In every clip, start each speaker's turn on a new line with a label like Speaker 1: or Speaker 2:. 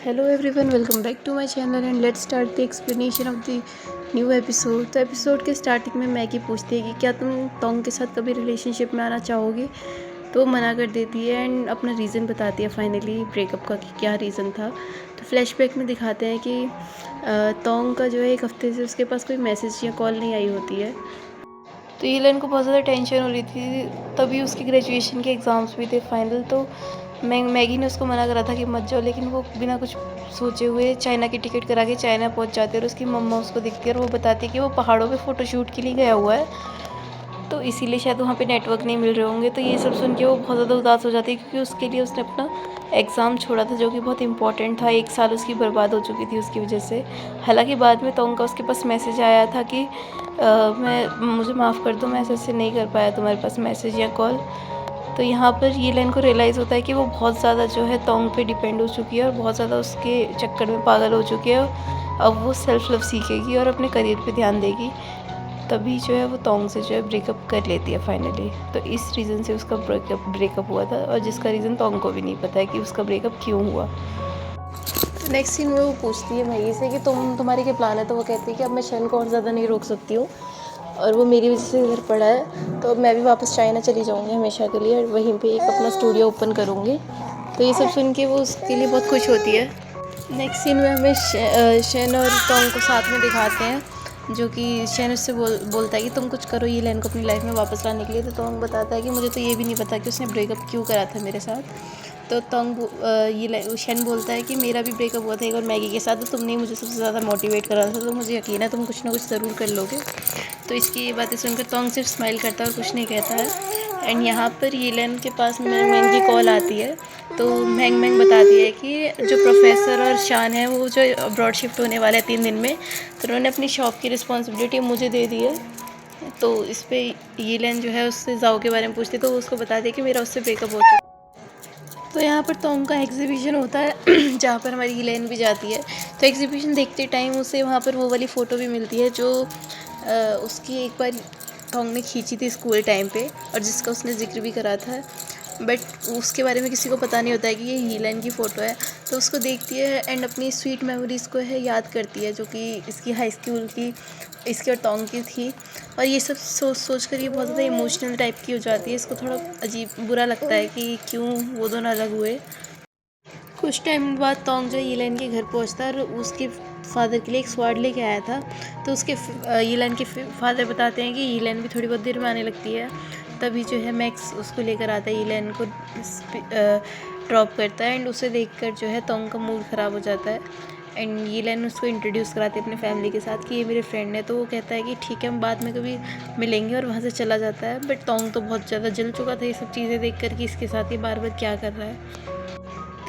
Speaker 1: Hello everyone, welcome back to my channel and let's start the explanation of the new episode. तो episode के starting में Maggi पूछती है कि क्या तुम टोंग के साथ कभी रिलेशनशिप में आना चाहोगे। तो वो मना कर देती है एंड अपना रीज़न बताती है फाइनली ब्रेकअप का कि क्या रीज़न था। तो फ्लैशबैक में दिखाते हैं कि टोंग का जो है एक हफ्ते से उसके पास कोई मैसेज या कॉल नहीं आई होती है। तो यीलन को बहुत ज़्यादा टेंशन हो रही थी, तभी उसके ग्रेजुएशन के एग्ज़ाम्स भी थे फाइनल। तो मैगी ने उसको मना करा था कि मत जाओ, लेकिन वो बिना कुछ सोचे हुए चाइना की टिकट करा के चाइना पहुंच जाती है। और उसकी मम्मा उसको दिखती है और वो बताती है कि वो पहाड़ों पे फ़ोटोशूट के लिए गया हुआ है, तो इसीलिए शायद वहाँ पे नेटवर्क नहीं मिल रहे होंगे। तो ये सब सुन के वो बहुत ज़्यादा उदास हो जाती है, क्योंकि उसके लिए उसने अपना एग्ज़ाम छोड़ा था जो कि बहुत इंपॉर्टेंट था। 1 साल उसकी बर्बाद हो चुकी थी उसकी वजह से। हालांकि बाद में टोंग का उसके पास मैसेज आया था कि मुझे माफ़ कर दो, मैं ऐसे नहीं कर पाया तुम्हारे पास मैसेज या कॉल। तो यहाँ पर यीलन को रियलाइज़ होता है कि वो बहुत ज़्यादा जो है टोंग पे डिपेंड हो चुकी है और बहुत ज़्यादा उसके चक्कर में पागल हो चुकी है। अब वो सेल्फ लव सीखेगी और अपने करियर पे ध्यान देगी। तभी जो है वो टोंग से जो है ब्रेकअप कर लेती है फाइनली। तो इस रीज़न से उसका ब्रेकअप हुआ था, और जिसका रीज़न टोंग को भी नहीं पता है कि उसका ब्रेकअप क्यों हुआ। नेक्स्ट सीन में वो पूछती है मैगी से कि तुम्हारे क्या प्लान है। तो वो कहती है कि अब मैं शन को और ज़्यादा नहीं रोक सकती हूँ, और वो मेरी वजह से घर पड़ा है, तो मैं भी वापस चाइना चली जाऊँगी हमेशा के लिए, और वहीं पे एक अपना स्टूडियो ओपन करूँगी। तो ये सब सुन के वो उसके लिए बहुत खुश होती है। नेक्स्ट सीन में हमें शेन और टोंग को साथ में दिखाते हैं, जो कि शेन उससे बोलता है कि तुम कुछ करो यीलन को अपनी लाइफ में वापस लाने के लिए। तो टोंग बताता है कि मुझे तो ये भी नहीं पता कि उसने ब्रेकअप क्यों करा था मेरे साथ। तो टोंग ये शेन बोलता है कि मेरा भी ब्रेकअप हुआ था एक बार मैगी के साथ, तो तुमने मुझे सबसे ज़्यादा मोटिवेट करा था, तो मुझे यकीन है तुम कुछ ना कुछ ज़रूर कर लोगे। तो इसकी ये बातें सुनकर टोंग सिर्फ स्माइल करता है और कुछ नहीं कहता है। एंड यहाँ पर यीलन के पास मैंग मैंग की कॉल आती है। तो मैंग मैंग बताती है कि जो प्रोफेसर और शान है वो जो अब्रॉड शिफ्ट होने वाले हैं 3 दिन में, तो उन्होंने अपनी शॉप की रिस्पॉन्सिबिलिटी मुझे दे दी है। तो इस पर यीलन जो है उससे जाओ के बारे में पूछती है, तो वो उसको बताती है कि मेरा उससे ब्रेकअप हो चुका। तो यहाँ पर टोंग का एग्जीबिशन होता है जहाँ पर हमारी यीलन भी जाती है। तो एग्जीबिशन देखते टाइम उसे वहाँ पर वो वाली फ़ोटो भी मिलती है जो उसकी एक बार टोंग ने खींची थी स्कूल टाइम पे, और जिसका उसने जिक्र भी करा था। बट उसके बारे में किसी को पता नहीं होता है कि ये यीलन की फ़ोटो है। तो उसको देखती है एंड अपनी स्वीट मेमोरीज़ को है याद करती है, जो कि इसकी हाई स्कूल की, इसकी और टोंग की थी। और ये सब सोच कर ये बहुत ज़्यादा इमोशनल टाइप की हो जाती है। इसको थोड़ा अजीब बुरा लगता है कि क्यों वो दोनों अलग हुए। कुछ टाइम बाद टोंग जो यीलन के घर पहुंचता है और उसके फादर के लिए एक स्वॉर्ड लेके आया था। तो उसके यीलन के फादर बताते हैं कि यीलन भी थोड़ी बहुत देर में आने लगती है। तभी जो है मैक्स उसको लेकर आता है, यीलन को ड्रॉप करता है एंड उसे देखकर जो है टोंग का मूड ख़राब हो जाता है। एंड यीलन उसको इंट्रोड्यूस कराते हैं अपने फैमिली के साथ कि ये मेरे फ्रेंड है। तो वो कहता है कि ठीक है हम बाद में कभी मिलेंगे, और वहाँ से चला जाता है। बट टोंग तो बहुत ज़्यादा जल चुका था ये सब चीज़ें देख कर कि इसके साथ ये बार बार क्या कर रहा है।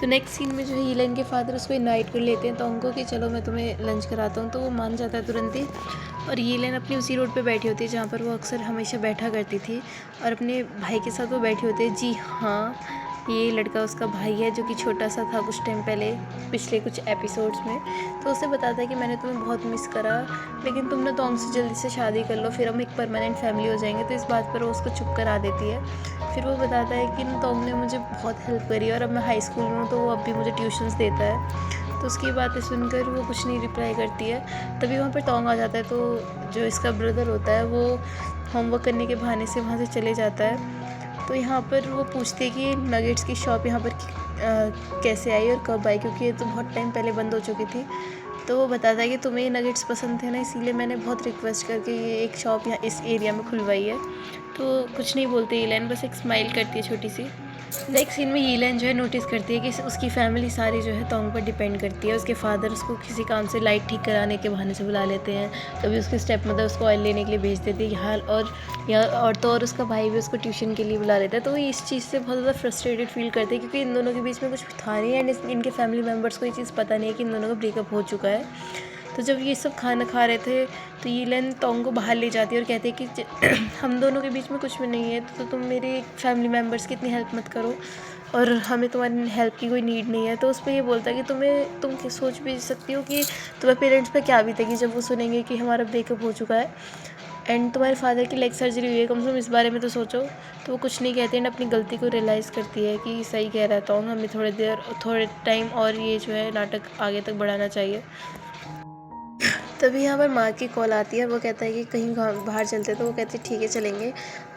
Speaker 1: तो नेक्स्ट सीन में जो है यीलन के फादर उसको इनवाइट कर लेते हैं टोंग को कि चलो मैं तुम्हें लंच कराता हूँ। तो वो मान जाता है तुरंत ही, और यीलन अपनी उसी रोड पे बैठी होती है जहाँ पर वो अक्सर हमेशा बैठा करती थी, और अपने भाई के साथ वो बैठी होती है। जी हाँ, ये लड़का उसका भाई है जो कि छोटा सा था कुछ टाइम पहले पिछले कुछ एपिसोड्स में। तो उसे बताता है कि मैंने तुम्हें बहुत मिस करा, लेकिन तुमने टोंग से जल्दी से शादी कर लो, फिर हम एक परमानेंट फैमिली हो जाएंगे। तो इस बात पर वो उसको चुप करा देती है। फिर वो बताता है कि टोंग ने मुझे बहुत हेल्प करी, और अब मैं हाई स्कूल में हूँ तो वो अब भी मुझे ट्यूशन्स देता है। तो उसकी बातें सुनकर वो कुछ नहीं रिप्लाई करती है। तभी वहाँ पर टोंग आ जाता है। तो जो इसका ब्रदर होता है वो होमवर्क करने के बहाने से वहाँ से चले जाता है। तो यहाँ पर वो पूछती है कि नगेट्स की शॉप यहाँ पर कैसे आई और कब आई, क्योंकि ये तो बहुत टाइम पहले बंद हो चुकी थी। तो वो बताता है कि तुम्हें ये नगेट्स पसंद थे ना, इसीलिए मैंने बहुत रिक्वेस्ट करके ये एक शॉप यहाँ इस एरिया में खुलवाई है। तो कुछ नहीं बोलती यीलन, बस एक स्माइल करती है छोटी सी। नेक्स्ट सीन में यीलन जो है नोटिस करती है कि उसकी फैमिली सारी जो है टोंग पर डिपेंड करती है। उसके फादर उसको किसी काम से लाइट ठीक कराने के बहाने से बुला लेते हैं, कभी उसके स्टेप मदर उसको ऑयल लेने के लिए भेज देती है, और तो और उसका भाई भी उसको ट्यूशन के लिए बुला लेता है। तो वो इस चीज़ से बहुत ज़्यादा फ्रस्ट्रेटेड फील करते हैं, क्योंकि इन दोनों के बीच में कुछ था नहीं, एंड इनके फैमिली मेम्बर्स को ये चीज़ पता नहीं है कि इन दोनों का ब्रेकअप हो चुका है। तो जब ये सब खाना खा रहे थे तो यीलन टोंग को बाहर ले जाती है और कहती है कि हम दोनों के बीच में कुछ भी नहीं है, तो तुम मेरे फैमिली मेम्बर्स की इतनी हेल्प मत करो, और हमें तुम्हारी हेल्प की कोई नीड नहीं है। तो उस पर ये बोलता है कि तुम क्या सोच भी सकती हो कि तुम्हारे पेरेंट्स पे क्या बीतेगी जब वो सुनेंगे कि हमारा ब्रेकअप हो चुका है। एंड तुम्हारे फादर की लेग सर्जरी हुई है, कम से कम इस बारे में तो सोचो। तो वो कुछ नहीं कहती एंड अपनी गलती को रियलाइज़ करती है कि सही कह रहा है, हमें थोड़े टाइम और ये जो है नाटक आगे तक बढ़ाना चाहिए। तभी यहाँ पर माँ की कॉल आती है, वो कहता है कि कहीं बाहर चलते, तो वो कहती है ठीक है चलेंगे।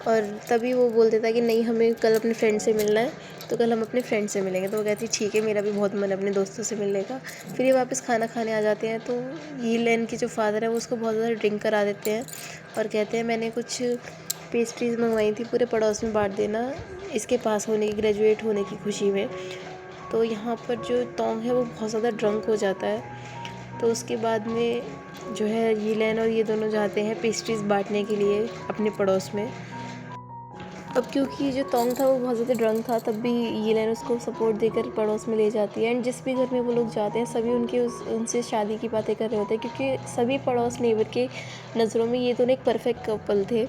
Speaker 1: और तभी वो बोल देता है कि नहीं, हमें कल अपने फ्रेंड से मिलना है, तो कल हम अपने फ्रेंड से मिलेंगे। तो वो कहती है ठीक है, मेरा भी बहुत मन है अपने दोस्तों से मिलने का। फिर ये वापस खाना खाने आ जाते हैं, तो ये लेन के जो फादर है वो उसको बहुत ज़्यादा ड्रिंक करा देते हैं और कहते हैं मैंने कुछ पेस्ट्रीज़ मंगवाई थी, पूरे पड़ोस में बांट देना इसके पास होने की, ग्रेजुएट होने की खुशी में। तो यहाँ पर जो तोंग है वो बहुत ज़्यादा ड्रंक हो जाता है। तो उसके बाद में जो है यीलेन और ये दोनों जाते हैं पेस्ट्रीज़ बांटने के लिए अपने पड़ोस में। अब क्योंकि जो तोंग था वो बहुत ज़्यादा ड्रंक था, तब भी यीलेन उसको सपोर्ट देकर पड़ोस में ले जाती है। एंड जिस भी घर में वो लोग जाते हैं सभी उनसे शादी की बातें कर रहे होते हैं, क्योंकि सभी पड़ोस नेबर के नज़रों में ये दोनों एक परफेक्ट कपल थे।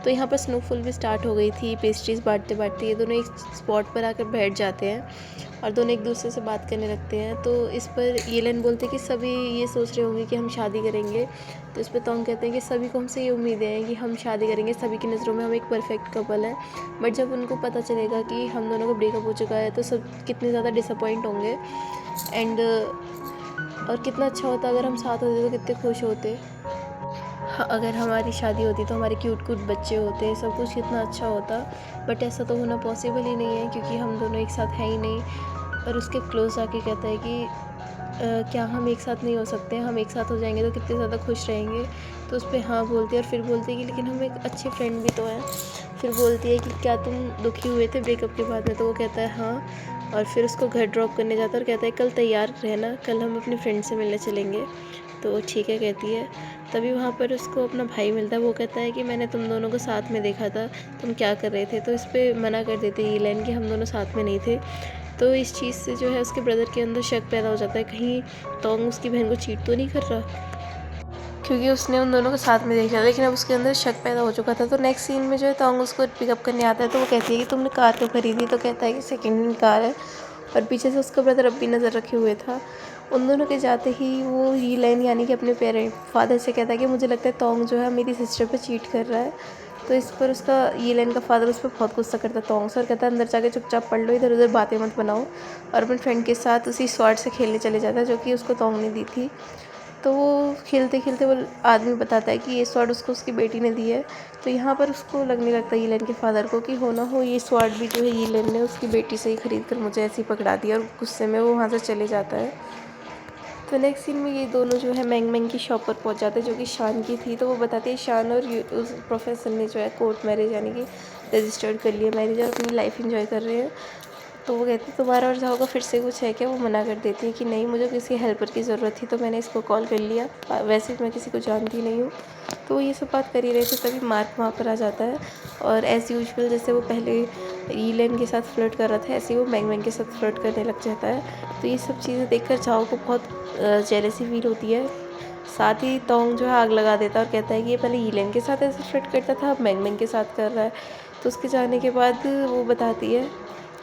Speaker 1: तो यहाँ पर स्नोफॉल भी स्टार्ट हो गई थी। पेस्ट्रीज़ बांटते बांटते ये दोनों एक स्पॉट पर आकर बैठ जाते हैं और दोनों एक दूसरे से बात करने लगते हैं। तो इस पर येलेन बोलते हैं कि सभी ये सोच रहे होंगे कि हम शादी करेंगे। तो इस पर तोंग कहते हैं कि सभी को हमसे ये उम्मीदें हैं कि हम शादी करेंगे, सभी की नज़रों में हम एक परफेक्ट कपल हैं। बट जब उनको पता चलेगा कि हम दोनों का ब्रेकअप हो चुका है, तो सब कितने ज़्यादा डिसअपॉइंट होंगे। एंड और कितना अच्छा होता अगर हम साथ होते, तो कितने खुश होते। अगर हमारी शादी होती तो हमारे क्यूट क्यूट बच्चे होते, सब कुछ कितना अच्छा होता। बट ऐसा तो होना पॉसिबल ही नहीं है, क्योंकि हम दोनों एक साथ हैं ही नहीं। और उसके क्लोज आके कहता है कि क्या हम एक साथ नहीं हो सकते, हम एक साथ हो जाएंगे तो कितने ज़्यादा खुश रहेंगे। तो उस पर हाँ बोलती है और फिर बोलती है कि लेकिन हम एक अच्छे फ्रेंड भी तो हैं। फिर बोलती है कि क्या तुम दुखी हुए थे ब्रेकअप के बाद में, तो वो कहता है हाँ। और फिर उसको घर ड्रॉप करने जाता है और कहता है कल तैयार रहना, कल हम अपने फ्रेंड से मिलने चलेंगे। तो ठीक है कहती है। तभी वहाँ पर उसको अपना भाई मिलता है, वो कहता है कि मैंने तुम दोनों को साथ में देखा था, तुम क्या कर रहे थे। तो इस पर मना कर देते हैं यीलेन कि हम दोनों साथ में नहीं थे। तो इस चीज़ से जो है उसके ब्रदर के अंदर शक पैदा हो जाता है, कहीं तोंग उसकी बहन को चीट तो नहीं कर रहा, क्योंकि उसने उन दोनों को साथ में देखा। लेकिन अब उसके अंदर शक पैदा हो चुका था। तो नेक्स्ट सीन में जो है तोंग उसको पिकअप करने आता है, तो वो कहती है कि तुमने कार क्यों खरीदी। तो कहता है कि सेकेंड हैंड कार है। और पीछे से उसका ब्रदर अब भी नज़र रखे हुए था। उन दोनों के जाते ही वो यीलेन यानी कि अपने फादर से कहता है कि मुझे लगता है तोंग जो है मेरी सिस्टर पे चीट कर रहा है। तो इस पर उसका यीलेन का फादर उस पर बहुत गुस्सा करता है तोंग से, और कहता है अंदर जाके चुपचाप पढ़ लो, इधर उधर बातें मत बनाओ। और अपने फ्रेंड के साथ उसी स्वॉर्ड से खेलने चले जाता है, जो कि उसको तोंग ने दी थी। तो वो खेलते खेलते वो आदमी बताता है कि ये स्वॉर्ड उसको उसकी बेटी ने दी है। तो यहाँ पर उसको लगने लगता है यीलेन के फादर को कि हो ना हो ये स्वॉर्ड भी जो है यीलेन ने उसकी बेटी से ही खरीद कर मुझे ऐसे ही पकड़ा दिया, और गुस्से में वो वहाँ से चले जाता है। तो नेक्स्ट सीन में ये दोनों जो है मैंग मैंग की शॉप पर पहुँच जाते हैं, जो कि शान की थी। तो वो बताते हैं शान और उस प्रोफेसर ने जो है कोर्ट मैरिज यानी कि रजिस्टर्ड कर लिया मैरिज, और अपनी लाइफ इंजॉय कर रहे हैं। तो वो कहती है तुम्हारा और जाओ का फिर से कुछ है क्या। वो मना कर देती है कि नहीं, मुझे किसी हेल्पर की ज़रूरत थी तो मैंने इसको कॉल कर लिया, वैसे मैं किसी को जानती नहीं हूँ। तो ये सब बात कर ही रहे थे, तभी मार्क वहाँ पर आ जाता है। और एज़ यूजुअल जैसे वो पहले यीलेन के साथ फ्लर्ट कर रहा था, ऐसे ही वो मैंग मैंग के साथ फ्लर्ट करने लग जाता है। तो ये सब चीज़ें देखकर चाओ को बहुत जेलसी फील होती है। साथ ही तोंग जो है आग लगा देता है और कहता है कि ये पहले यीलेन के साथ ऐसे फ्लर्ट करता था, अब मैंग मैंग के साथ कर रहा है। तो उसके जाने के बाद वो बताती है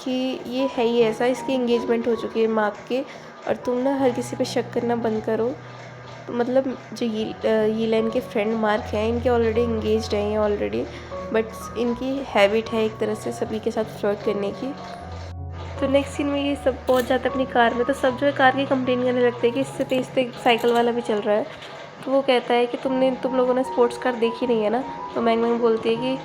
Speaker 1: कि ये है ही ऐसा, इसकी एंगेजमेंट हो चुकी है मार्क के, और तुम ना हर किसी पे शक करना बंद करो। तो मतलब जो यीलेन के फ्रेंड मार्क हैं, इनके ऑलरेडी एंगेज्ड हैं ये ऑलरेडी, बट इनकी हैबिट है एक तरह से सभी के साथ फ्लर्ट करने की। तो नेक्स्ट सीन में ये सब पहुंच जाता है अपनी कार में। तो सब जो है कार की कंप्लेन करने लगते हैं कि इससे तेज तेज साइकिल वाला भी चल रहा है। तो वो कहता है कि तुम लोगों ने स्पोर्ट्स कार देखी नहीं है ना। तो मैंग मैंग बोलती है कि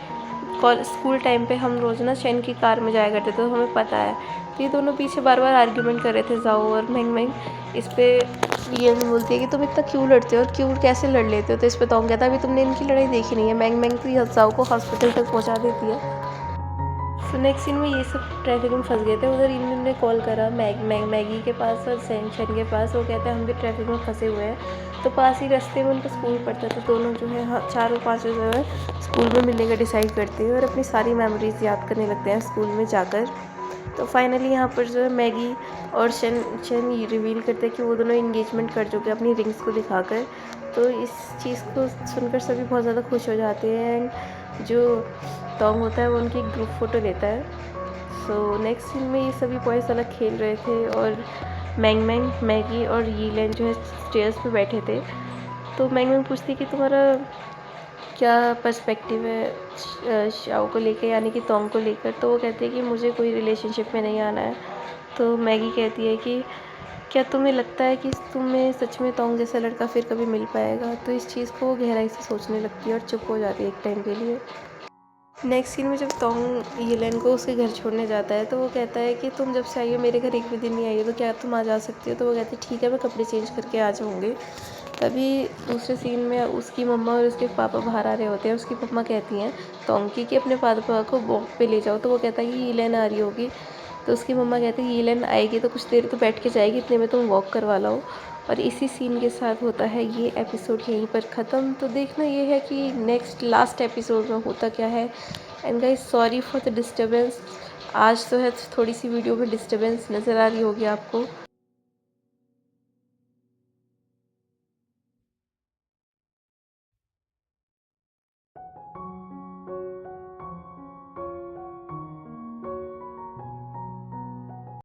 Speaker 1: स्कूल टाइम पे हम रोज़ ना शेन की कार में जाया करते थे, तो हमें पता है। तो ये दोनों पीछे बार बार आर्ग्यूमेंट कर रहे थे जाओ और मैंग मैंग। इस पर ये बोलती है कि तुम इतना क्यों लड़ते हो और क्यों कैसे लड़ लेते हो। तो इस पर तोंग कहता है अभी तुमने इनकी लड़ाई देखी नहीं है। मैंग मैंग तो ये जाओ को हॉस्पिटल तक पहुँचा देती है। तो नेक्स्ट सीन में ये सब ट्रैफिक में फंस गए थे। उधर इन्होंने कॉल करा मैगी के पास और शन के पास। वो कहते हैं हम भी ट्रैफिक में फंसे हुए हैं। तो पास ही रास्ते में उनका स्कूल पड़ता था। दोनों जो है हाँ चारों पाँचों जो है स्कूल में मिलने का डिसाइड करते हैं और अपनी सारी मेमोरीज याद करने लगते हैं स्कूल में जाकर। तो फाइनली यहाँ पर जो है मैगी और शन ये रिवील करते हैं कि वो दोनों इंगेजमेंट कर चुके हैं अपनी रिंग्स को दिखाकर। तो इस चीज़ को सुनकर सभी बहुत ज़्यादा खुश हो जाते हैं। एंड जो टॉम होता है वो उनकी एक ग्रुप फ़ोटो लेता है। सो नेक्स्ट सीन में ये सभी बॉयज़ अलग खेल रहे थे और मैंग मैंग, मैगी और यीलेन जो है स्टेयर्स पे बैठे थे। तो मैंग मैंग पूछती कि तुम्हारा क्या पर्सपेक्टिव है शाओ को लेकर, यानी कि तोंग को लेकर। तो वो कहते हैं कि मुझे कोई रिलेशनशिप में नहीं आना है। तो मैगी कहती है कि क्या तुम्हें लगता है कि तुम्हें सच में तोंग जैसा लड़का फिर कभी मिल पाएगा। तो इस चीज़ को वो गहराई से सोचने लगती है और चुप हो जाती है एक टाइम के लिए। नेक्स्ट सीन में जब तोंग येलेन को उसके घर छोड़ने जाता है तो वो कहता है कि तुम जब से आई हो मेरे घर एक भी दिन नहीं आई हो, तो क्या तुम आ जा सकती हो। तो वो कहती है ठीक है, मैं कपड़े चेंज करके आ जाऊँगी। तभी दूसरे सीन में उसकी मम्मा और उसके पापा बाहर आ रहे होते हैं। उसकी मम्मा कहती हैं तोंग की कि अपने पापा को वॉक पे ले जाओ। तो वो कहता है कि येलेन आ रही होगी। तो उसकी मम्मा कहती है येलेन आएगी तो कुछ देर तो बैठ के जाएगी, इतने में तुम वॉक करवा लाओ। और इसी सीन के साथ होता है ये एपिसोड यहीं पर ख़त्म। तो देखना ये है कि नेक्स्ट लास्ट एपिसोड में होता क्या है। And guys sorry for the disturbance. आज तो है थोड़ी सी वीडियो में डिस्टर्बेंस नज़र आ रही होगी आपको।